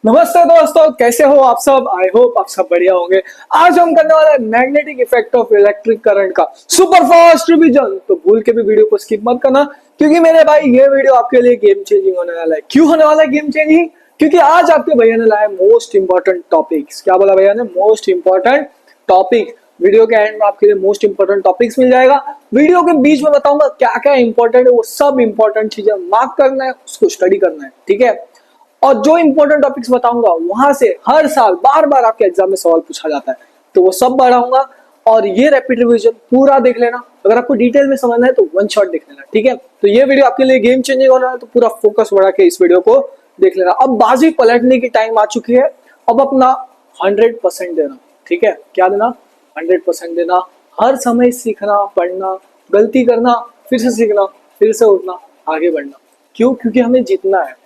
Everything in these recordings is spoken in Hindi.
नमस्ते दोस्तों, कैसे हो आप सब। आई होप आप सब बढ़िया होंगे। आज हम करने वाले हैं magnetic effect of electric current का सुपर फास्ट रिवीजन। तो भूल के भी वीडियो को स्किप मत करना, क्योंकि मेरे भाई ये वीडियो आपके लिए गेम चेंजिंग होने वाला है। क्यों होने वाला है गेम चेंजिंग? क्योंकि आज आपके भैया ने लाया मोस्ट इंपॉर्टेंट टॉपिक्स। क्या बोला भैया ने? Most important topic. वीडियो के एंड में आपके लिए मोस्ट इंपॉर्टेंट टॉपिक्स मिल जाएगा। वीडियो के बीच में बताऊंगा क्या क्या इंपॉर्टेंट है, वो सब इंपॉर्टेंट चीजें मार्क करना है, उसको स्टडी करना है, ठीक है। और जो इंपॉर्टेंट टॉपिक्स बताऊंगा वहां से हर साल बार बार आपके एग्जाम में सवाल पूछा जाता है, तो वो सब बढ़ाऊंगा। और ये रैपिड रिवीजन पूरा देख लेना। अगर आपको डिटेल में समझना है तो वन शॉट देख लेना, ठीक है। तो ये वीडियो आपके लिए गेम चेंजिंग होना है, तो पूरा फोकस बढ़ा के इस वीडियो को देख लेना। अब बाजी पलटने की टाइम आ चुकी है। अब अपना 100% देना, ठीक है। क्या देना? 100% देना। हर समय सीखना, पढ़ना, गलती करना, फिर से सीखना, फिर से उठना, आगे बढ़ना। क्यों? क्योंकि हमें जीतना है।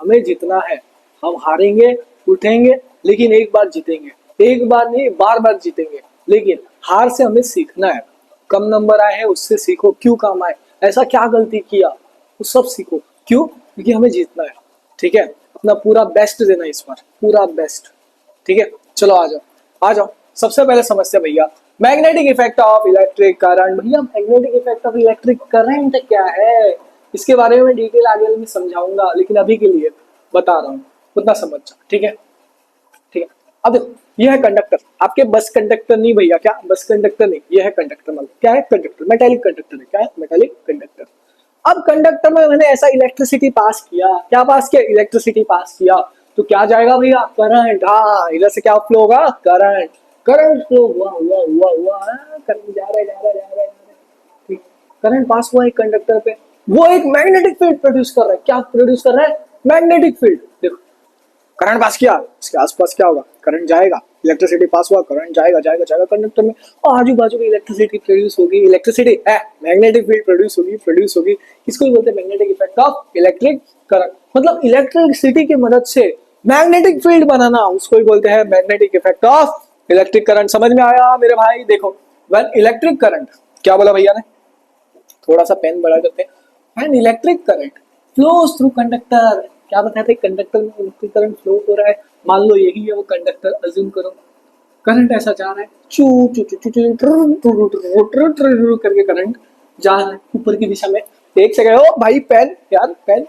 हमें जीतना है। हम हारेंगे, उठेंगे, लेकिन एक बार जीतेंगे। एक बार नहीं, बार बार जीतेंगे। लेकिन हार से हमें सीखना है। कम नंबर आए हैं उससे सीखो, क्यों कम आए, ऐसा क्या गलती किया, वो सब सीखो। क्यों? क्योंकि हमें जीतना है, ठीक है। अपना पूरा बेस्ट देना इस बार, पूरा बेस्ट, ठीक है। चलो आ जाओ, आ जाओ। सबसे पहले समझते हैं भैया magnetic effect of electric current. भैया magnetic effect of electric current क्या है, इसके बारे में डिटेल आगे में समझाऊंगा, लेकिन अभी के लिए बता रहा हूँ, उतना समझ जाओ, ठीक है। ठीक है। अब देखो, ये है कंडक्टर। आपके बस कंडक्टर नहीं भैया, क्या बस कंडक्टर नहीं, ये है कंडक्टर। मतलब क्या है? कंडक्टर, मेटेलिक कंडक्टर है। क्या है? Metallic conductor. अब कंडक्टर में मैंने ऐसा इलेक्ट्रिसिटी पास किया। क्या पास किया? इलेक्ट्रिसिटी पास किया। तो क्या जाएगा भैया? करंट। हाँ, इधर से क्या फ्लो होगा? करंट। करंट फ्लो हुआ हुआ हुआ हुआ, करंट जा रहा है, जा रहा है, जा रहा है, ठीक। करंट पास हुआ एक कंडक्टर पे, वो एक मैग्नेटिक फील्ड प्रोड्यूस कर रहा है। क्या प्रोड्यूस कर रहा है? Magnetic field. देखो, करंट पास किया, इसके आसपास क्या होगा? करंट जाएगा। इलेक्ट्रिसिटी पास हुआ, करंट जाएगा, जाएगा, जाएगा कंडक्टर में, और आजू बाजू में इलेक्ट्रिसिटी प्रोड्यूस होगी। इलेक्ट्रिसिटी है, मैग्नेटिक फील्ड प्रोड्यूस होगी, प्रोड्यूस होगी। इसको ही बोलते हैं magnetic effect of electric current. मतलब इलेक्ट्रिसिटी की मदद से मैग्नेटिक फील्ड बनाना, उसको ही बोलते हैं magnetic effect of electric current. समझ में आया मेरे भाई? देखो, व्हेन इलेक्ट्रिक करंट, क्या बोला भैया ने? थोड़ा सा पेन बड़ा करते हैं। And electric current flows through conductor. क्या बताते हैं? कंडक्टर में इलेक्ट्रिक करंट फ्लो हो रहा है। मान लो यही है वो कंडक्टर, अज्यूम करो। करंट ऐसा जा रहा है, चू चू चू चू चू करके करंट जा रहा है ऊपर की दिशा में। एक सेकंड, ओ भाई पेन यार, पेन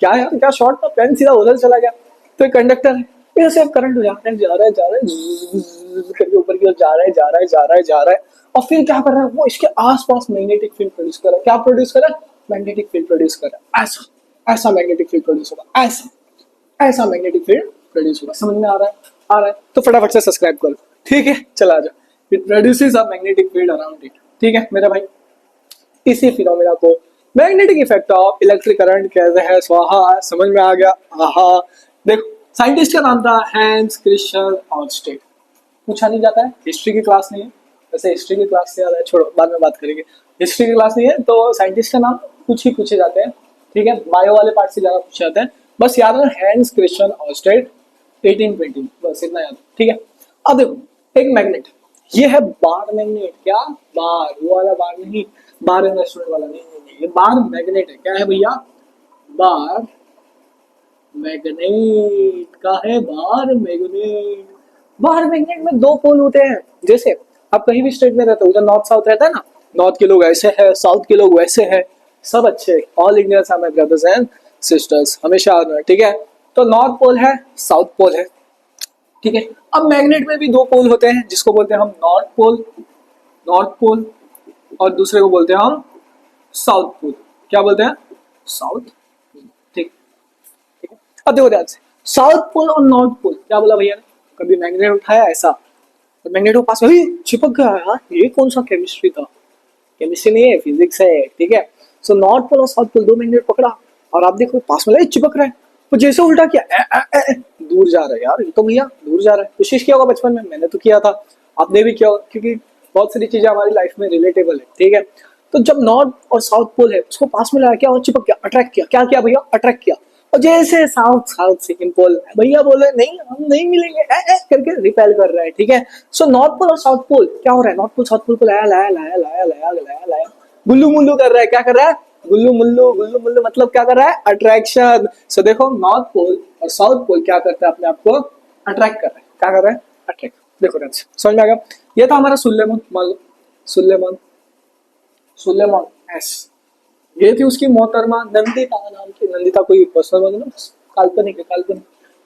क्या यार, क्या शॉर्ट था, पेन सीधा उधर चला गया। तो एक कंडक्टर है, फिर से करंट जा रहा है, जा रहा है, जा रहा है, ज़्ज़ करके ऊपर की ओर जा रहा है, जा रहा है, जा रहा है, जा रहा है। और फिर क्या कर रहा है वो? इसके आसपास मैग्नेटिक फील्ड प्रोड्यूस कर रहा है। क्या प्रोड्यूस कर रहा है? मैग्नेटिक फील्ड प्रोड्यूस कर रहा है। ऐसा ऐसा मैग्नेटिक फील्ड प्रोड्यूस होगा, ऐसा ऐसा मैग्नेटिक फील्ड प्रोड्यूस होगा। समझ में आ रहा है? आ रहा है तो फटाफट से सब्सक्राइब करो, ठीक है। चला जाओ। It produces a magnetic field around it, ठीक है मेरा भाई। इसी फिनोमेना को magnetic effect of electric current कहते हैं। स्वाहा, समझ में आ गया? आहा। देखो, साइंटिस्ट का नाम था हैंस क्रिश्चियन ऑर्स्टेड। पूछा नहीं जाता है, हिस्ट्री की क्लास नहीं है। वैसे हिस्ट्री की क्लास से याद है, छोड़ो बाद में बात करेंगे। हिस्ट्री की क्लास नहीं है तो साइंटिस्ट का नाम कुछ ही पूछे जाते हैं, ठीक है। बायो वाले पार्ट से ज्यादा पूछे जाते हैं। बस याद है, हैंस क्रिश्चियन ऑर्स्टेड 1820, बस इतना याद, ठीक है। अब देखो, एक मैग्नेट, ये है बार मैग्नेट। क्या? बार, वो वाला बार नहीं, बार इन्वेस्टमेंट वाला नहीं, नहीं, नहीं, ये बार मैग्नेट है। क्या है भैया? बार मैग्नेट का है, बार मैग्नेट। बार मैग्नेट में दो पोल होते हैं। जैसे आप कहीं भी स्टेट में रहते हो, उधर नॉर्थ साउथ रहता है ना, नॉर्थ के लोग ऐसे हैं, साउथ के लोग वैसे हैं, सब अच्छे। All Indians are my brothers and sisters, हमेशा याद रखना, ठीक है। तो नॉर्थ पोल है, साउथ पोल है, ठीक है। अब मैग्नेट में भी दो पोल होते हैं, जिसको बोलते हैं हम नॉर्थ पोल, नॉर्थ पोल, और दूसरे को बोलते हैं हम साउथ पोल। क्या बोलते हैं? साउथ, ठीक, ठीक है। अब देखो ध्यान से, साउथ पोल और नॉर्थ पोल, क्या बोला भैया ने? कभी मैग्नेट उठाया ऐसा, तो मैग्नेट को पास में चिपक गया यार, ये कौन सा केमिस्ट्री था? केमिस्ट्री नहीं है, फिजिक्स है, ठीक है। सो नॉर्थ पोल और साउथ पोल, दो मैग्नेट पकड़ा, और आप देखो पास में चिपक रहा है। तो जैसे उल्टा किया, दूर जा रहा है यार, ये तो भैया दूर जा रहा है। कोशिश किया होगा बचपन में, मैंने तो किया था, आपने भी किया होगा, क्योंकि बहुत सारी चीजें हमारी लाइफ में रिलेटेबल है, ठीक है। तो जब नॉर्थ और साउथ पोल है, उसको पास में लाया, क्या और चिपक गया, अट्रैक्ट किया। क्या किया भैया? अट्रैक्ट किया। और जैसे साउथ साउथ सेकंड पोल, भैया बोले नहीं हम नहीं मिलेंगे, करके रिपेल कर रहा है, ठीक है। सो नॉर्थ पोल और साउथ पोल क्या हो रहा है? नॉर्थ पोल साउथ पोल को लाया लाया लाया लाया लाया लाया लाया, गुल्लू मुल्लू कर रहा है। क्या कर रहा है? गुल्लू मुल्लू, गुल्लू मुल्लू मतलब क्या कर रहा है? अट्रैक्शन। सो देखो, नॉर्थ पोल और साउथ पोल क्या करता है, अपने आप को अट्रैक्ट कर रहा है। क्या कर रहा है? अट्रैक्ट। देखो फ्रेंड्स, समझ में आ गया? ये था हमारा सुलेमान, मान लो सुलेमान, सुलेमान एस। ये थी उसकी मोहतरमा नंदिता नाम की, नंदिता कोई पर्सनल बंदा ना, काल्पनिक है, काल्पनिक।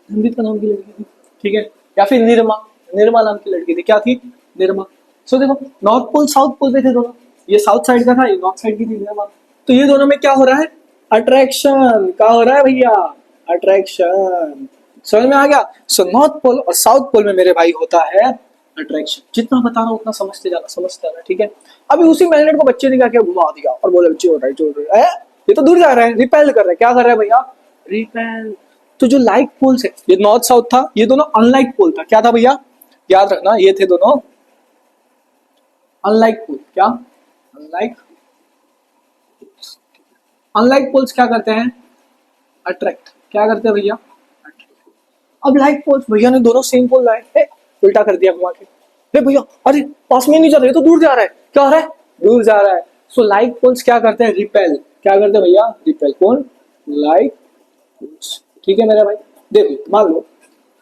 नंदिता नाम की लड़की थी, ठीक है, या फिर निर्मा, निर्मा नाम की लड़की थी। क्या थी? निर्मा। सो देखो, नॉर्थ पोल साउथ पोल पे थे दोनों, ये साउथ साइड का था, ये नॉर्थ साइड की थी निर्मा। तो ये दोनों में क्या हो रहा है? अट्रैक्शन। क्या हो रहा है भैया? अट्रैक्शन। समझ में आ गया? सो नॉर्थ पोल और साउथ पोल में मेरे भाई होता है अट्रैक्शन। जितना बता रहा हूँ उतना समझते जाना, समझते जाना, ठीक है। अभी उसी मैग्नेट को बच्चे ने क्या किया, घुमा दिया और बोले जोर रहा है, जोर रहा है, ये तो दूर जा रहा है, रिपेल कर रहा है। क्या कर रहा है भैया? रिपेल। तो जो लाइक पोल्स है, ये नॉर्थ साउथ था, ये दोनों अनलाइक पोल था। क्या था भैया? याद रखना, ये थे दोनों अनलाइक पोल। क्या? अनलाइक। अनलाइक पोल्स क्या करते हैं? अट्रैक्ट। क्या करते हैं भैया? अब लाइक पोल्स, भैया ने दोनों सेम पोल लाए, उल्टा कर दिया घुमा के। अरे भैया, अरे पास में नहीं जा रहा है, तो दूर जा रहा है। क्या हो रहा है? दूर जा रहा है। सो लाइक पोल्स क्या करते हैं? रिपेल। क्या करते हैं भैया? रिपेल। कौन? Like poles. ठीक है मेरे भाई। देखो मान लो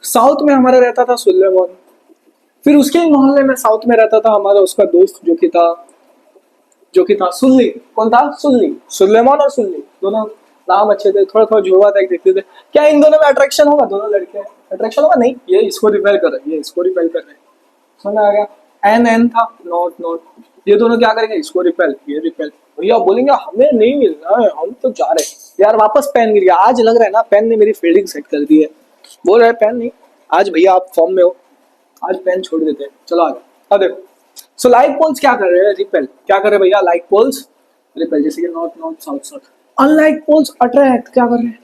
साउथ में हमारा रहता था सुलेमान, फिर उसके ही मोहल्ले में साउथ में रहता था हमारा उसका दोस्त जो कि था सुल्ली। कौन था? सुल्ली। सुलेमान और सुल्ली दोनों नाम अच्छे थे, थोड़ा थोड़ा जुड़वा था, देखते थे। क्या इन दोनों में अट्रैक्शन होगा? दोनों लड़के हैं, अट्रैक्शन होगा? नहीं, ये इसको रिपेल कर रहे हैं, ये इसको रिपेल कर रहे हैं। समझ आ गया? एन एन था, नॉट नॉट, ये दोनों क्या करेंगे? इसको रिपेल, ये रिपेल। भैया बोलेंगे हमें नहीं मिल रहा है, हम तो जा रहे हैं। यार वापस पेन गिर गया। आज लग रहा है ना पेन ने मेरी फील्डिंग सेट कर दी है। बोल रहे पेन नहीं, आज भैया आप फॉर्म में हो, आज पेन छोड़ देते हैं। चलो आगे। अब देखो, सो लाइक पोल्स क्या कर रहे हैं? रिपेल। क्या कर रहे हैं भैया? लाइक पोल्स रिपेल, जैसे कि north north south south. Unlike poles attract. क्या कर रहे हैं?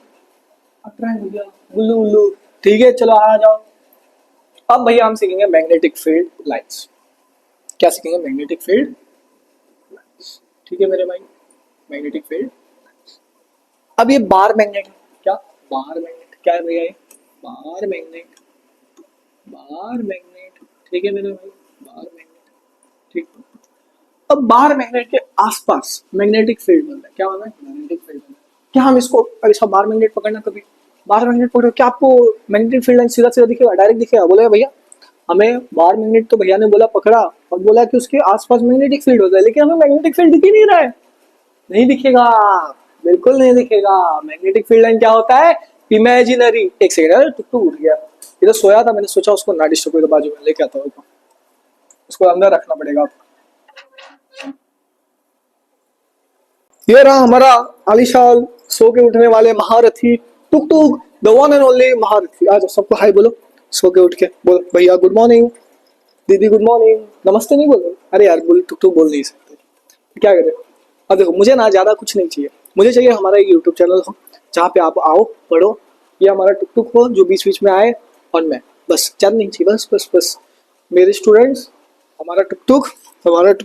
अट्रैक्ट भैया, उल्लू उल्लू। ठीक है, चलो आ जाओ। अब भैया हम सीखेंगे मैग्नेटिक फील्ड लाइंस। क्या सीखेंगे? Magnetic field lines. ठीक है मेरे भाई, मैग्नेटिक फील्ड। अब ये बार मैग्नेट है। क्या? Bar magnet. क्या है भैया ये? Bar magnet, bar magnet. ठीक है मेरे भाई, बार मैग्नेट। ठीक। अब बार मैग्नेट के आसपास मैग्नेटिक फील्ड बन रहा है। क्या बन रहा है? मैग्नेटिक फील्ड बन रहा है। क्या हम इसको ऐसा बार मैग्नेट पकड़ना, कभी बार मैग्नेट पकड़ो, क्या आपको मैग्नेटिक फील्ड लाइन सीधा सीधा दिखेगा, डायरेक्ट दिखेगा? बोले भैया हमें बार मैग्नेट तो भैया ने बोला पकड़ा और बोला कि उसके आसपास मैग्नेटिक फील्ड होता है, लेकिन हमें मैग्नेटिक फील्ड दिख ही नहीं रहा है। नहीं दिखेगा, बिल्कुल नहीं दिखेगा। मैग्नेटिक फील्ड लाइन क्या होता है? इमेजिनरी। एक सेकंड, टुकटुक उठ गया, ये तो सोया था, मैंने सोचा उसको ना डिस्टर्ब करो, बाजू में लेके आता हूँ, उसको अंदर रखना पड़ेगा। ये रहा हमारा आलिशान सो के उठने वाले महारथी टुक टुक, द वन एंड ओनली महारथी। आज सबको हाय बोलो, सो के उठ के बोलो भैया गुड मॉर्निंग, दीदी गुड मॉर्निंग। नमस्ते नहीं बोलो, अरे यार बोल, टुक टुक बोल नहीं सकते, क्या करें। अब देखो मुझे ना ज्यादा कुछ नहीं चाहिए, मुझे चाहिए हमारा एक यूट्यूब चैनल हो जहाँ पे आप आओ पढ़ो, ये हमारा टुक टुक हो जो बीच बीच में आए, और मैं, बस ज्यादा नहीं चाहिए, बस बस बस मेरे स्टूडेंट्स, हमारा टुक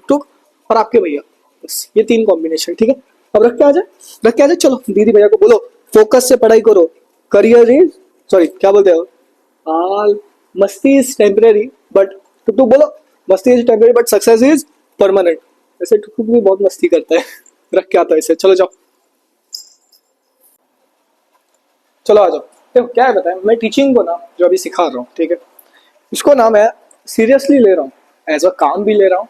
टुक और आपके भैया, बस ये तीन कॉम्बिनेशन। ठीक है, अब रख के आ जाए, रख के आ जाए। चलो दीदी भैया को बोलो फोकस से पढ़ाई करो, करियर इज, सॉरी क्या बोलते हो, ऑल मस्ती इज टेम्परेरी बट, टुक टुक बोलो मस्ती is temporary but success is permanent. ऐसे टुक टुक भी बहुत मस्ती करता है रख के आता है इसे। चलो जाओ, चलो आ जाओ। देखो क्या है बताए, मैं टीचिंग को ना जो अभी सिखा रहा हूँ, ठीक है, इसको ना मैं सीरियसली ले रहा हूँ, एज अ काम भी ले रहा हूँ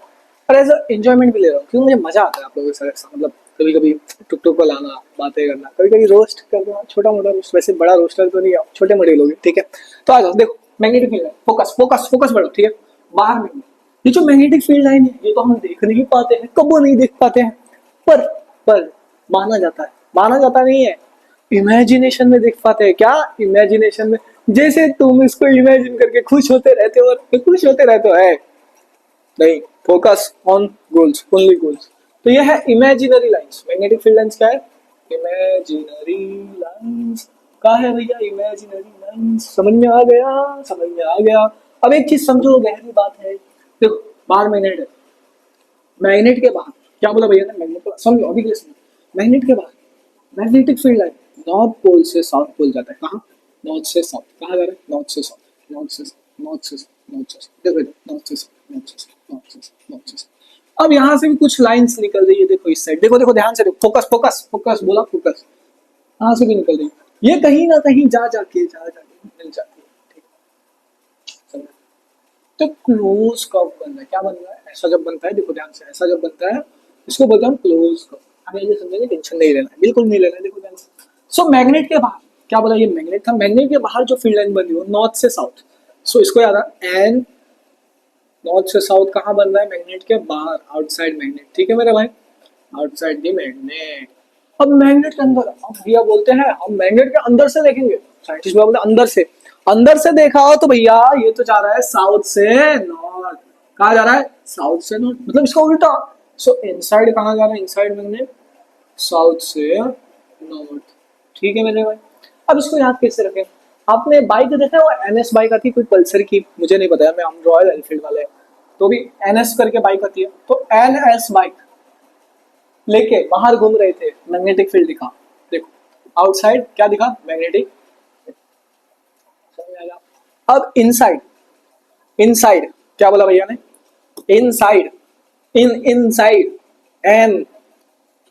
और एज अ एंजॉयमेंट भी ले रहा हूँ, क्योंकि मुझे मजा आता है आप लोगों के साथ, मतलब कभी कभी टुक टुक को लाना, बातें करना, कभी कभी रोस्ट करना, छोटा मोटा रोस्ट, वैसे बड़ा रोस्टर तो नहीं, छोटे मोटे लोग, ठीक है। तो आ जाओ, देखो magnetic field line, focus focus focus बढ़ो, ठीक है। बाहर में ये जो मैग्नेटिक फील्ड लाइन है, ये तो हम देख नहीं पाते हैं, कबो नहीं देख पाते हैं, पर माना जाता है, माना जाता नहीं है, इमेजिनेशन में देख पाते हैं। क्या? इमेजिनेशन में, जैसे तुम इसको इमेजिन करके खुश होते रहते हो और खुश होते रहते हो, है नहीं, focus on goals, only goals. तो ये है imaginary lines. Magnetic field lines क्या है? Imaginary lines. क्या है भैया? Imaginary lines. समझ में आ गया? समझ में आ गया। अब एक चीज समझो, गहरी बात है, देखो बाहर मैग्नेट है, मैग्नेट के बाहर क्या बोला भैया ने, मैग्नेट को समझो अभी के लिए समझो, मैग्नेट के बाहर magnetic field line north pole से साउथ पोल जाता है। कहाँ? नॉर्थ से साउथ। कहाँ जा रहा है? नॉर्थ से साउथ, नॉर्थ से नॉर्थ से नॉर्थ से, देखो नॉर्थ से नॉर्थ से नॉर्थ से नॉर्थ से। अब यहाँ से भी कुछ लाइंस निकल रही है, देखो इस साइड, देखो देखो ध्यान से देखो, फोकस फोकस फोकस बोला, फोकस यहाँ से भी निकल रही है, ये कहीं ना कहीं जा जाके मिल जाती है, ठीक है, समझे? तो क्लोज कर्व बन रहा है, क्या बन रहा है, ऐसा जब बनता है, देखो ध्यान से, ऐसा जब बनता है इसको बोलते हैं क्लोज कर्व। हमें ये समझेंगे, टेंशन नहीं लेना है, बिल्कुल नहीं लेना है, देखो ध्यान से। सो मैग्नेट के बाहर क्या बोला, ये मैग्नेट था, मैग्नेट के बाहर जो फील्ड लाइन बनी हो नॉर्थ से साउथ, सो इसको याद है एन, नॉर्थ से साउथ कहाँ बन रहा है, मैग्नेट के बाहर, आउटसाइड मैग्नेट, ठीक है मेरे भाई, आउटसाइड दी मैग्नेट। अब मैग्नेट के अंदर, अब भैया बोलते हैं हम मैग्नेट के अंदर से देखेंगे, साइंटिस्ट बोलते हैं अंदर से, अंदर से देखा हो तो भैया ये तो जा रहा है साउथ से नॉर्थ, कहाँ जा रहा है, साउथ से नॉर्थ, मतलब इसका उल्टा। सो इनसाइड कहाँ जा रहा है, इनसाइड मैग्नेट साउथ से नॉर्थ, ठीक है मेरे भाई। अब इसको याद कैसे रखें, आपने बाइक देखा है, वो एनएस बाइक आती है कोई पल्सर की, मुझे नहीं पता है, मैं हम रॉयल एनफील्ड वाले हैं, तो भी एनएस करके बाइक आती है, तो एनएस बाइक लेके बाहर घूम रहे थे, मैग्नेटिक फील्ड दिखा, देखो आउटसाइड क्या दिखा, मैग्नेटिक, समझ आएगा। अब इनसाइड, इनसाइड क्या बोला भैया ने, इनसाइड, इनसाइड एन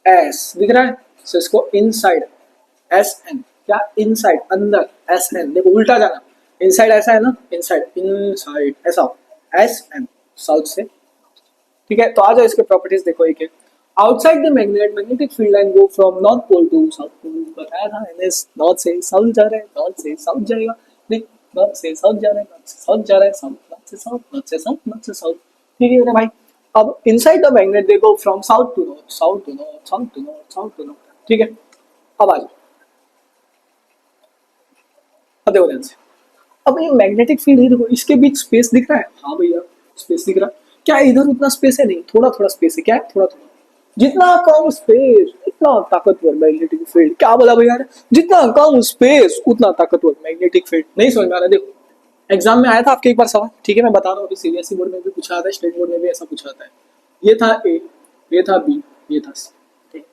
एस दिख रहा है, so इसको इनसाइड एस एन, क्या इनसाइड अंदर, एस एन देखो उल्टा जाना, इनसाइड ऐसा है ना, इनसाइड इनसाइड ऐसा, एस एन साउथ से, ठीक है। तो आ जाओ इसके प्रॉपर्टीज देखो, एक outside the magnet, magnetic field line go from north pole to south pole, बताया था एनएस नॉर्थ से साउथ जा रहा है, नॉर्थ से साउथ जाएगा, देख नॉर्थ से साउथ जा रहा है, नॉर्थ से साउथ जा रहा है, साउथ नॉर्थ से साउथ, नॉर्थ से साउथ, नॉर्थ से साउथ, ठीक है मेरे भाई। अब inside the magnet they go from south to north, south to north, south to north, south to north, ठीक है। अब आ जाओ, अब देखो ध्यान से, अब ये मैग्नेटिक फील्ड है, देखो इसके बीच स्पेस दिख रहा है, हाँ भैया स्पेस दिख रहा है, क्या इधर उतना स्पेस है, नहीं थोड़ा थोड़ा स्पेस है, क्या है थोड़ा थोड़ा, जितना कम स्पेस उतना ताकतवर मैग्नेटिक फील्ड, क्या बोला भैया ने, जितना कम स्पेस उतना ताकतवर मैग्नेटिक फील्ड, नहीं समझ में आ रहा, देखो एग्जाम में आया था आपके एक बार सवाल, ठीक है मैं बता रहा हूँ, अभी सीबीएसई बोर्ड में भी पूछा आता है, स्टेट बोर्ड में भी ऐसा पूछा आता है, ये था ए, ये था बी, ये था सी, ठीक,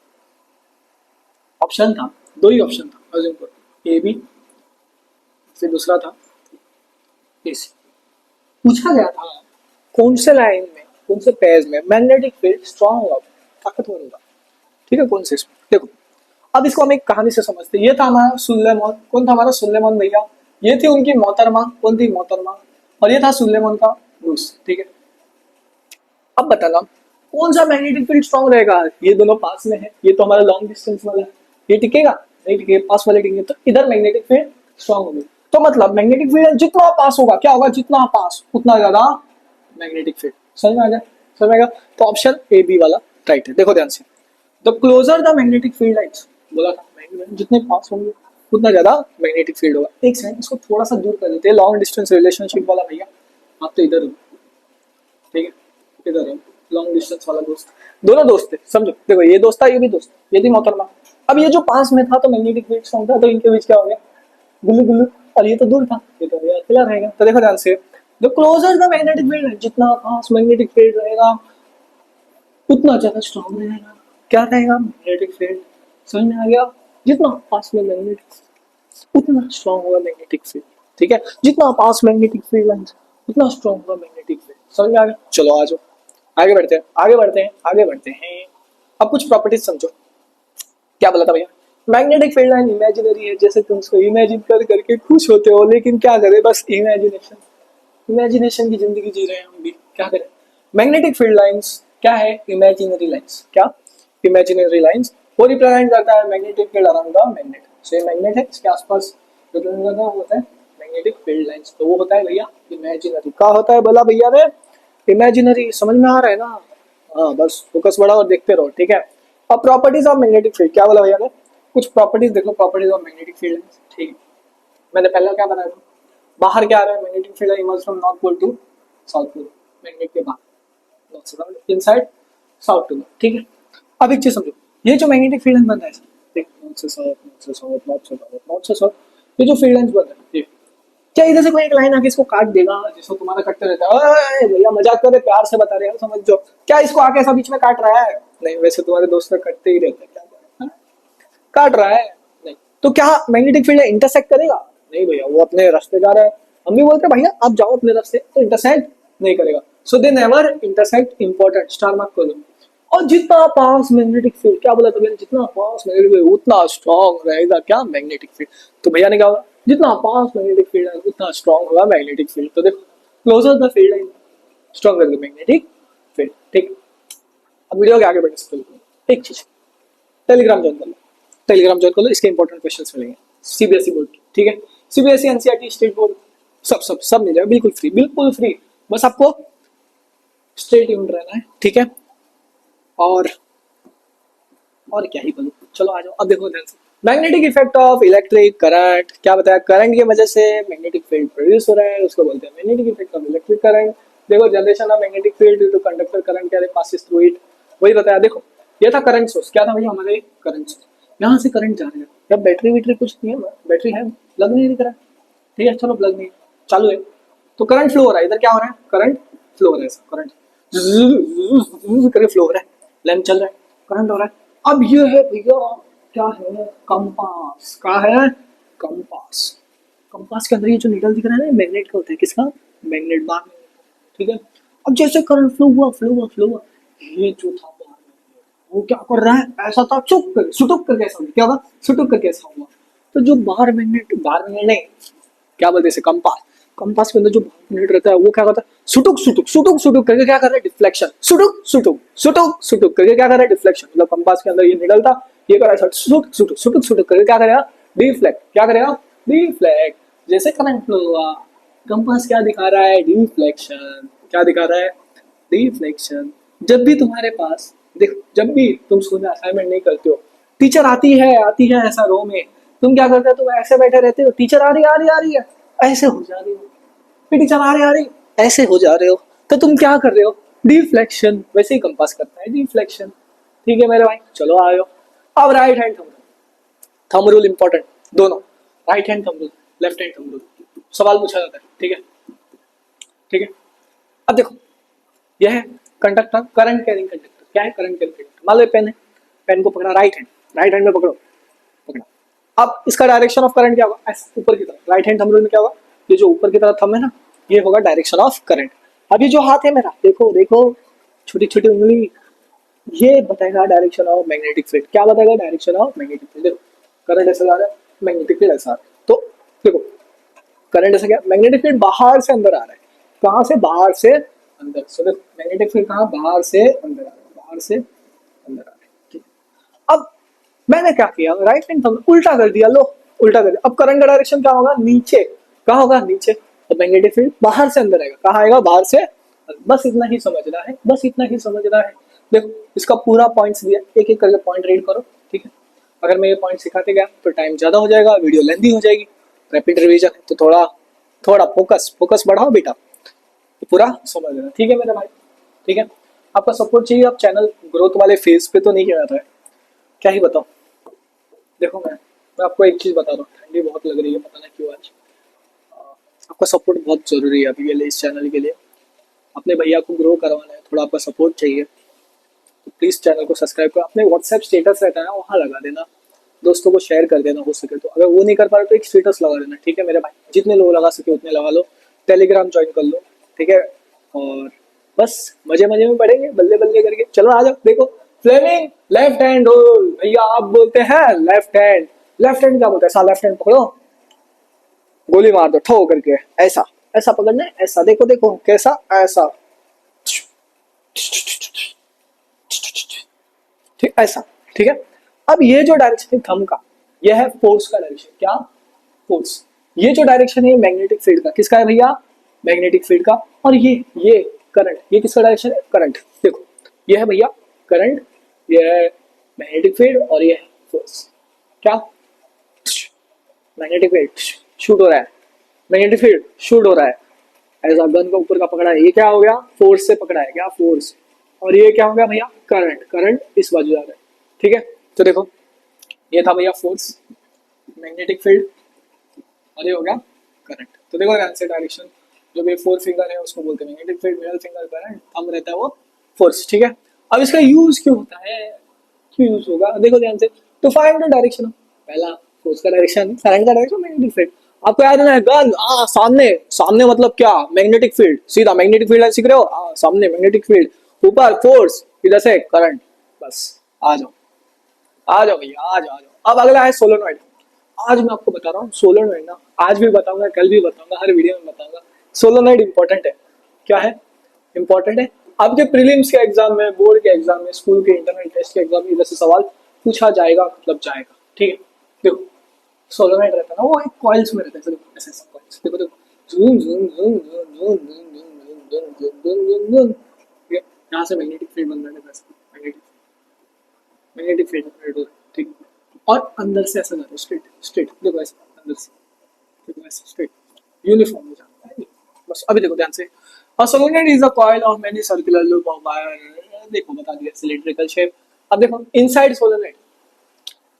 ऑप्शन था, दो ही ऑप्शन था, ए बी, फिर दूसरा था ए सी, पूछा गया था कौन से लाइन में, कौन से पेज में मैग्नेटिक फील्ड स्ट्रांग होगा, ताकतवर होगा, ठीक है, कौन से इसमें, देखो अब इसको हम एक कहानी से समझते हैं, ये था हमारा सुलेमान, कौन था हमारा सुलेमान भैया, ये थी उनकी मोहतरमा, कौन थी मोहतरमा, और ये था सुलेमान का दोस्त, ठीक है। अब बताना कौन सा मैग्नेटिक फील्ड स्ट्रांग रहेगा, ये दोनों पास में है, ये तो हमारा लॉन्ग डिस्टेंस वाला है, ये टिकेगा नहीं, टिकेगा, पास वाले टिकेंगे, तो इधर मैग्नेटिक फील्ड स्ट्रांग होगी, तो मतलब मैग्नेटिक फील्ड जितना पास होगा क्या होगा, जितना पास उतना ज्यादा मैग्नेटिक फील्ड, समझ में आ गया, समझ में आएगा, तो ऑप्शन ए बी वाला राइट है, देखो ध्यान से, the closer the magnetic field lines, बोला था मैग्नेट जितने पास होंगे उतना ज्यादा मैग्नेटिक फील्ड होगा। एक सेकंड इसको थोड़ा सा दूर कर देते हैं, लॉन्ग डिस्टेंस रिलेशनशिप वाला भैया, आप तो इधर हो, ठीक है इधर हो, लॉन्ग डिस्टेंस वाला दोस्त, दोनों दोस्त थे समझो, देखो ये दोस्त था, ये भी दोस्त, ये थी मोहतरमा, अब ये जो पास में था तो मैग्नेटिक फील्ड स्ट्रांग था, तो इनके बीच क्या हो गया, गुल्लू गुल्लू, और ये तो दूर था, ये तो भैया अकेला रहेगा, तो देखो ध्यान से, the closer the magnetic field, जितना पास मैग्नेटिक फील्ड रहेगा उतना ज्यादा स्ट्रांग रहेगा, क्या रहेगा मैग्नेटिक फील्ड, समझ में आ गया, जितना पास में मैग्नेटिक उतना स्ट्रांग होगा मैग्नेटिक फील्ड, ठीक है, जितना पास मैग्नेटिक फील्ड लाइंस उतना स्ट्रांग होगा मैग्नेटिक फील्ड, समझ में आ गया। चलो आ जाओ आगे बढ़ते हैं, आगे बढ़ते हैं, आगे बढ़ते हैं, अब कुछ प्रॉपर्टीज समझो, क्या बोला था भैया, मैग्नेटिक फील्ड लाइन इमेजिनरी है, जैसे तुम उसको इमेजिन कर करके खुश होते हो, लेकिन क्या करें बस इमेजिनेशन, इमेजिनेशन की जिंदगी जी रहे हैं हम भी, क्या करें, मैग्नेटिक फील्ड लाइंस क्या है, इमेजिनरी लाइंस, क्या इमेजिनरी लाइंस, वो रिप्रेजेंट करता है magnetic field around the magnet, so magnet है इसके आसपास रिप्रेजेंट करता है, वो होता है मैग्नेटिक फील्ड लाइंस, तो वो होता है भैया इमेजिनरी, क्या होता है बोला भैया ने, इमेजिनरी, समझ में आ रहा है ना, हाँ बस फोकस बढ़ाओ और देखते रहो, ठीक है। अब प्रॉपर्टीज ऑफ मैग्नेटिक फील्ड क्या बोला भैया ने, कुछ प्रॉपर्टीज देख लो, प्रॉपर्टीज ऑफ मैग्नेटिक फील्ड, ठीक है, मैंने पहले क्या बनाया था, बाहर क्या आ रहा है, magnetic field emerge from north pole to south pole, magnet के बाहर, नॉर्थ से south, inside south to north, ठीक है। अब एक चीज समझो, ये जो मैग्नेटिक फील्ड बन रहा है, देख नॉर्थ से साउथ, नॉर्थ से साउथ, नॉर्थ से साउथ, नॉर्थ से साउथ, ये जो फील्ड लाइंस बन रहा है, देख क्या इधर से कोई एक लाइन आके इसको काट देगा, जिसको तुम्हारा कटते रहता है, ओए भैया मजाक कर रहे, प्यार से बता रहे हैं, समझ जाओ, क्या इसको आके ऐसा बीच में काट रहा है, नहीं, वैसे तुम्हारे दोस्त कटते ही रहते हैं, क्या काट रहा है, नहीं, तो क्या मैग्नेटिक फील्ड इंटरसेक्ट करेगा, नहीं भैया वो अपने रास्ते जा रहा है, हम भी बोलते हैं भैया आप जाओ अपने रास्ते, तो इंटरसेक्ट नहीं करेगा, so they never intersect, important star mark कर लो, और जितना पास मैग्नेटिक फील्ड, क्या बोला था भैया, जितना पास मैग्नेटिक फील्ड उतना स्ट्रॉन्ग रहेगा क्या मैग्नेटिक फील्ड। तो भैया ने क्या होगा, जितना पास मैग्नेटिक फील्ड है उतना स्ट्रॉन्ग होगा मैग्नेटिक फील्ड। तो देखो क्लोजर द फील्ड है स्ट्रॉन्गर द मैग्नेटिक फील्ड। ठीक, अब वीडियो के आगे बढ़ने से पहले एक चीज, टेलीग्राम ज्वाइन कर लो, टेलीग्राम ज्वाइन कर लो, इसके इंपॉर्टेंट क्वेश्चंस मिलेंगे सीबीएसई बोर्ड की। ठीक है, सीबीएसई एनसीईआरटी स्टेट बोर्ड सब सब सब मिल जाएगा, बिल्कुल फ्री, बिल्कुल फ्री। बस आपको स्टे ट्यून्ड रहना है। ठीक है, और क्या ही बोलूं, चलो आ जाओ। अब देखो ध्यान से, magnetic effect of electric current, क्या बताया, करंट की वजह से मैग्नेटिक फील्ड प्रोड्यूस हो रहा है, उसको बोलते हैं magnetic effect of electric current. देखो generation of magnetic field due to conductor current carry passes through it, वही बताया। देखो ये था करंट सोर्स, क्या था भैया हमारे करंट सोर्स, यहाँ से करंट जा रहा है। जब बैटरी वैटरी कुछ नहीं है, बैटरी है प्लग नहीं दिख रहा है, ठीक है चलो प्लग नहीं चालू है, तो करंट फ्लो हो रहा है। इधर क्या हो रहा है, करंट फ्लो हो रहा है, करंट करके फ्लो हो रहा है, लैंप चल रहा है, करंट हो रहा है। अब ये है भैया क्या है, कंपास। क्या है, कंपास। कंपास के अंदर ये जो नीडल दिख रहा है ना, मैग्नेट का होता है, किसका, मैग्नेट बार। ठीक है, अब जैसे करंट फ्लो हुआ फ्लो हुआ फ्लो हुआ, ये जो था बार वो क्या कर रहा है, ऐसा था चुप कर सुटुक करके ऐसा हुआ, क्या होगा, सुटुक करके ऐसा हुआ। तो जो बार मैग्नेट नहीं, क्या बोलते हैं कंपास, कंपास के अंदर जो मैग्नेट रहता है वो क्या करता है, सुटुक सुटुक सुटुक सुटुक करके क्या कर रहा है, डिफ्लेक्शन, सुटुक सुटुक सुटुक सुटुक करके क्या कर रहा है, डिफ्लेक्शन। मतलब कंपास के अंदर ये निडल था, ये कर रहा है सुटुक सुटुक सुटुक सुटुक करके क्या करेगा, डिफ्लेक्ट। क्या करेगा, डिफ्लेक्ट। जैसे करंट फ्लो हुआ, कंपास क्या दिखा रहा है, डिफ्लेक्शन। क्या दिखा रहा है, डिफ्लेक्शन। जब भी तुम्हारे पास देखो, जब भी तुम स्कूल में असाइनमेंट नहीं करते हो, टीचर आती है ऐसा रो में, तुम क्या करते हो, तुम ऐसे बैठे रहते हो, टीचर आ रही है ऐसे हो जा रही हो, फिर टीचर आ रही ऐसे हो जा रहे हो, तो तुम क्या कर रहे हो, डिफ्लेक्शन। वैसे ही कंपास करता है डिफ्लेक्शन। ठीक है मेरे भाई, चलो आयो। अब right hand thumb rule, thumb rule important दोनों, right hand thumb rule, left hand thumb rule, सवाल पूछा जाता है। ठीक है, ठीक है। अब देखो यह है कंडक्टर, करंट कैरिंग कंडक्टर। क्या है, करंट कैरिंग कंडक्टर। मान लो पेन है, पेन को पकड़ा राइट हैंड में पकड़ो, पकड़ा। अब इसका डायरेक्शन ऑफ करंट क्या होगा, ऐसे ऊपर की तरफ। राइट हैंड थंब रूल में क्या होगा, ये जो ऊपर की तरफ थंब है ना, ये होगा डायरेक्शन ऑफ करंट। अब ये जो हाथ है मेरा, देखो देखो छोटी छोटी उंगली, ये बताएगा डायरेक्शन ऑफ मैग्नेटिक फील्ड। क्या बताएगा, डायरेक्शन ऑफ मैग्नेटिक फील्ड। देखो करंट ऐसा जा रहा है, मैग्नेटिक फील्ड ऐसा आ रहा है। तो देखो करंट ऐसा क्या, मैग्नेटिक फील्ड बाहर से अंदर आ रहा है। कहाँ से, बाहर से अंदर। सो देखो मैग्नेटिक फील्ड कहाँ, बाहर से अंदर आ रहा है, बाहर से अंदर आ रहा है। ठीक, अब मैंने क्या किया, राइट हैंड थंब उल्टा कर दिया, लो उल्टा कर दिया। अब करंट का डायरेक्शन क्या होगा, नीचे। कहाँ होगा, नीचे। तो मैग्नेटिक फील्ड बाहर से अंदर आएगा, कहाँ आएगा, बाहर से। बस इतना ही समझना है, बस इतना ही समझना है। देखो इसका पूरा पॉइंट्स दिया, एक एक करके पॉइंट रीड करो। ठीक है, अगर मैं ये पॉइंट सिखाते गया तो टाइम ज्यादा हो जाएगा, वीडियो लेंथी हो जाएगी। रैपिड रिवीजन है तो थोड़ा थोड़ा फोकस बढ़ाओ बेटा, तो पूरा समझ लेना। ठीक है मेरे भाई, ठीक है। आपका सपोर्ट चाहिए, आप चैनल ग्रोथ वाले फेज पे तो नहीं किया जाता है, क्या ही बताओ। देखो मैं आपको एक चीज बता रहा हूँ, ठंडी बहुत लग रही है, पता नहीं क्यों आज। आपका सपोर्ट बहुत जरूरी है अभी के लिए, इस चैनल के लिए। अपने भैया को ग्रो करवाना है, थोड़ा आपका सपोर्ट चाहिए, तो प्लीज चैनल को सब्सक्राइब करो। अपने व्हाट्सएप स्टेटस रहता है ना, वहाँ लगा देना, दोस्तों को शेयर कर देना हो सके तो। अगर वो नहीं कर पा रहे तो एक स्टेटस लगा देना। ठीक है मेरे भाई, जितने लोग लगा सके उतने लगा लो। टेलीग्राम ज्वाइन कर लो, ठीक है। और बस मजे मजे में पढ़ेंगे, बल्ले बल्ले करके। चलो आ जाओ, देखो फ्लेमिंग लेफ्ट हैंड रूल। भैया आप बोलते हैं लेफ्ट हैंड, लेफ्ट हैंड क्या बोलते हैं, लेफ्ट हैंड पकड़ो, गोली मार दो ठो करके, ऐसा ऐसा पकड़ना है, ऐसा देखो देखो कैसा, ऐसा ठीक, ऐसा। ठीक है, अब ये जो डायरेक्शन है थंब का, यह है फोर्स का डायरेक्शन। क्या, फोर्स। ये जो डायरेक्शन है मैग्नेटिक फील्ड का, किसका है भैया, मैग्नेटिक फील्ड का। और ये करंट, ये किसका डायरेक्शन है, करंट। देखो ये है भैया करंट, ये है मैग्नेटिक फील्ड, और ये है फोर्स। क्या, मैग्नेटिक फील्ड शूट हो रहा है, मैग्नेटिक फील्ड शूट हो रहा है, ऐसा गन का ऊपर का पकड़ा है, ये क्या हो गया, फोर्स से पकड़ा है, क्या, फोर्स। और ये क्या हो गया भैया, करंट, करंट इस बाजू जा रहा है। ठीक है, तो देखो ये था भैया फोर्स, मैग्नेटिक फील्ड, और ये हो गया करंट। तो देखो ध्यान से डायरेक्शन, जो भी फोर फिंगर है उसको बोलते हैं magnetic field, middle finger current, thumb रहता है वो फोर्स। ठीक है, अब इसका यूज क्यों होता है, क्यों यूज होगा, देखो ध्यान से। तो फाइंड द डायरेक्शन, पहला फोर्स का डायरेक्शन, करंट का डायरेक्शन, मैग्नेटिक फील्ड। आपको याद है गन, सामने, सामने मतलब क्या, मैग्नेटिक फील्ड, सीधा मैग्नेटिक फील्ड सीख रहे हो, सामने मैग्नेटिक फील्ड, ऊपर फोर्स, इधर से करंट, बस आ जाओ आ जाओ भैया, आ जाओ आ जाओ। अब अगला है सोलेनॉइड। आज मैं आपको बता रहा हूँ सोलेनॉइड ना, आज भी बताऊंगा, कल भी बताऊंगा, हर वीडियो में बताऊंगा। सोलेनॉइड इंपॉर्टेंट है। क्या है? इंपॉर्टेंट है। आपके प्रीलिम्स के एग्जाम में, बोर्ड के एग्जाम में, स्कूल के इंटरनल टेस्ट के एग्जाम में इधर से सवाल पूछा जाएगा, मतलब जाएगा। ठीक है, देखो सोलेनॉइड रहता है ना, वो एक कॉइल्स में रहता है, देखो ऐसे ऐसे कॉइल्स, देखो देखो, झूम झूम झूम झूम झूम झूम झूम झूम झूम झूम झूम झूम। ठीक है, यहाँ से मैग्नेटिक फील्ड बन रहा है, मैग्नेटिक मैग्नेटिक फील्ड जनरेट हो रहा है। ठीक है, और अंदर से ऐसा जाता है, स्ट्रेट स्ट्रेट, देखो ऐसे अंदर से, देखो ऐसे स्ट्रेट यूनिफॉर्म में जाता है। बस अभी देखो ध्यान से, a solenoid is a coil of many circular loop of wire, देखो बता दिया, सिलिंड्रिकल शेप। अब देखो इनसाइड सोलेनॉइड,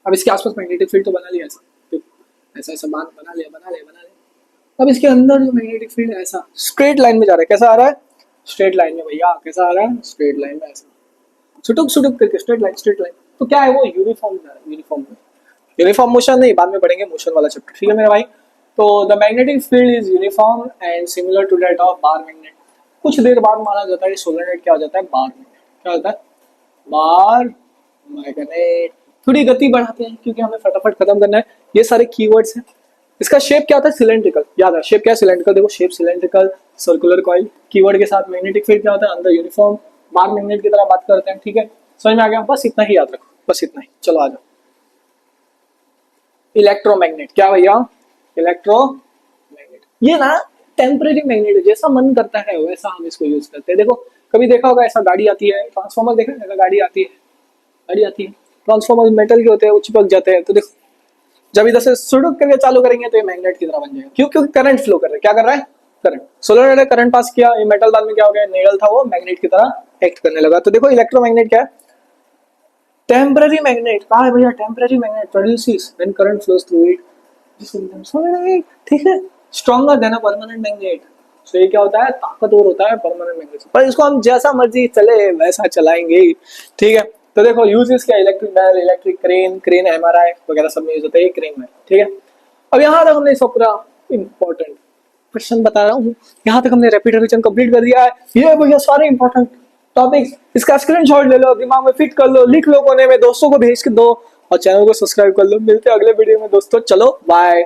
अब इसके आसपास मैग्नेटिक फील्ड तो बना लिया ऐसा, देखो ऐसा ऐसा बांध बना लिया बना लिया बना लिया। अब इसके अंदर जो मैग्नेटिक फील्ड ऐसा स्ट्रेट लाइन में जा रहा है, कैसा आ रहा है? स्ट्रेट लाइन में भैया, कैसा आ रहा है? स्ट्रेट लाइन में, ऐसा सुटुक सुटुक करके स्ट्रेट लाइन स्ट्रेट लाइन। तो क्या है वो? यूनिफॉर्म जा रहा है, यूनिफॉर्म में। यूनिफॉर्म मोशन नहीं, बाद में पढ़ेंगे मोशन वाला चैप्टर, ठीक है मेरे भाई। तो the magnetic field is uniform and similar to that of bar magnet. कुछ देर बाद माना जाता है सोलेनॉइड क्या हो जाता है? Bar magnet. क्या होता है? Bar magnet. थोड़ी गति बढ़ाते हैं क्योंकि हमें फटाफट खत्म करना है। ये सारे कीवर्ड्स हैं। इसका शेप क्या होता है? सिलेंड्रिकल। याद है शेप क्या है? सिलेंड्रिकल। देखो shape cylindrical, circular coil. Keyword के साथ मैग्नेटिक फील्ड क्या होता है? अंदर यूनिफॉर्म, बार मैग्नेट की तरह बात करते हैं। ठीक है, समझ में आ गया? बस इतना ही याद रखो, बस इतना ही। चलो आ जाओ, इलेक्ट्रोमैग्नेट। क्या भैया? इलेक्ट्रोमैग्नेट। ये ना टेम्परेरी मैग्नेट है, जैसा मन करता है वैसा हम इसको यूज करते हैं। देखो कभी देखा होगा ऐसा गाड़ी आती है, ट्रांसफॉर्मर देखा है, गाड़ी आती है, गाड़ी आती है, ट्रांसफॉर्मर मेटल के होते हैं, वो चिपक जाते हैं। तो देखो जब इधर से सुडुक करके चालू करेंगे तो ये मैग्नेट की तरह बन जाएगा। क्यों? क्योंकि करंट फ्लो कर रहा है। क्या कर रहा है? करंट। सोलेनॉइड ने करंट पास किया, ये मेटल बाद में क्या हो गया? निडल था, वो मैग्नेट की तरह एक्ट करने लगा। तो देखो इलेक्ट्रोमैग्नेट क्या है? Temporary magnet. कहा है भैया? Temporary magnet produces when current flows through it. ठीक है, stronger than a permanent magnet. तो ये क्या होता है? ताकतवर होता है परमानेंट मैग्नेट, पर इसको हम जैसा मर्जी चले वैसा चलाएंगे। ठीक है, तो देखो यूजेस क्या? इलेक्ट्रिक बैल, इलेक्ट्रिक क्रेन, क्रेन एमआरआई वगैरह सब में यूज होता है ये क्रेन में। ठीक है, अब यहाँ तक हमने सब पूरा इंपॉर्टेंट क्वेश्चन बता रहा हूँ, यहाँ तक हमने रैपिड रिवीजन कंप्लीट कर दिया है। ये भैया सारे इंपॉर्टेंट टॉपिक्स, इसका स्क्रीनशॉट ले लो, दिमाग में फिट कर लो, लिख लो कोने में, दोस्तों को भेज के दो और चैनल को सब्सक्राइब कर लो। मिलते हैं अगले वीडियो में दोस्तों, चलो बाय।